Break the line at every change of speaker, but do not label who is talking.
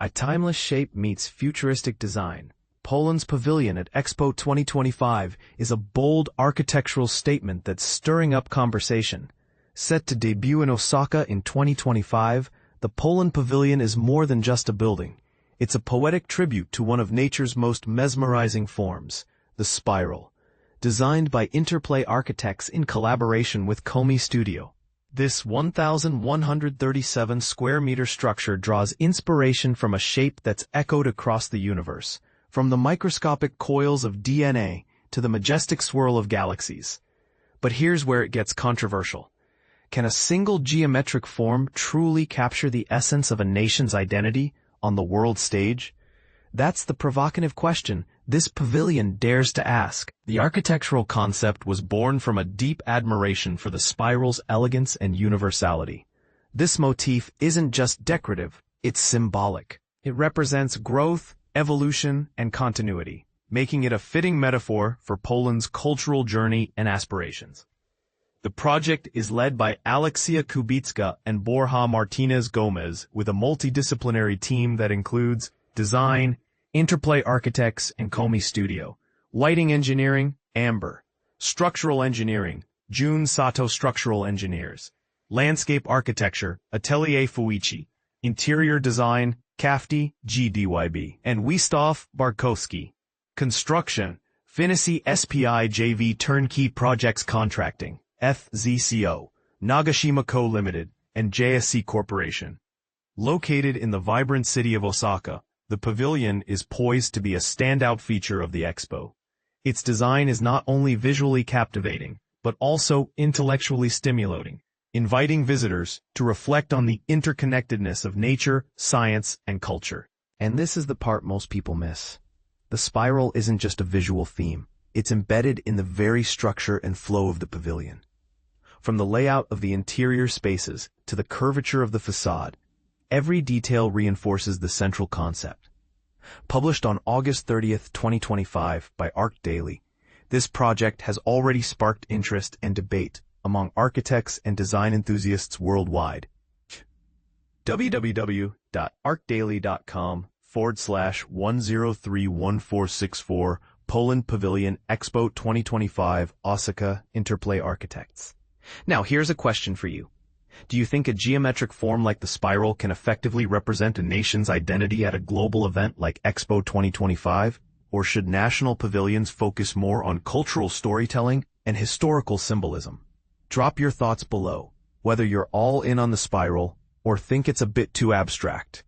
A timeless shape meets futuristic design. Poland's Pavilion at Expo 2025 is a bold architectural statement that's stirring up conversation. Set to debut in Osaka in 2025, the Poland Pavilion is more than just a building. It's a poetic tribute to one of nature's most mesmerizing forms, the spiral. Designed by Interplay Architects in collaboration with Komy Studio. This 1,137 square meter structure draws inspiration from a shape that's echoed across the universe, from the microscopic coils of DNA to the majestic swirl of galaxies. But here's where it gets controversial. Can a single geometric form truly capture the essence of a nation's identity on the world stage? That's the provocative question this pavilion dares to ask. The architectural concept was born from a deep admiration for the spiral's elegance and universality. This motif isn't just decorative, it's symbolic. It represents growth, evolution, and continuity, making it a fitting metaphor for Poland's cultural journey and aspirations. The project is led by Alexia Kubicka and Borja Martinez Gomez with a multidisciplinary team that includes design, Interplay Architects, and Komy Studio. Lighting engineering, Amber. Structural engineering, Jun Sato Structural Engineers. Landscape architecture, Atelier Fuuchi. Interior design, KAFTI, GDYBY. And Wiestaw Bartkowski. Construction, Finissi SPI JV Turnkey Projects Contracting, FZCO. Nagashima Co. Limited, and JSC Corporation. Located in the vibrant city of Osaka, the pavilion is poised to be a standout feature of the expo. Its design is not only visually captivating, but also intellectually stimulating, inviting visitors to reflect on the interconnectedness of nature, science, and culture. And this is the part most people miss. The spiral isn't just a visual theme. It's embedded in the very structure and flow of the pavilion. From the layout of the interior spaces to the curvature of the façade, every detail reinforces the central concept. Published on August 30, 2025 by ArchDaily, this project has already sparked interest and debate among architects and design enthusiasts worldwide. www.arcdaily.com/1031464 Poland Pavilion Expo 2025 Osaka Interplay Architects. Now here's a question for you. Do you think a geometric form like the spiral can effectively represent a nation's identity at a global event like Expo 2025? Or should national pavilions focus more on cultural storytelling and historical symbolism? Drop your thoughts below, whether you're all in on the spiral or think it's a bit too abstract.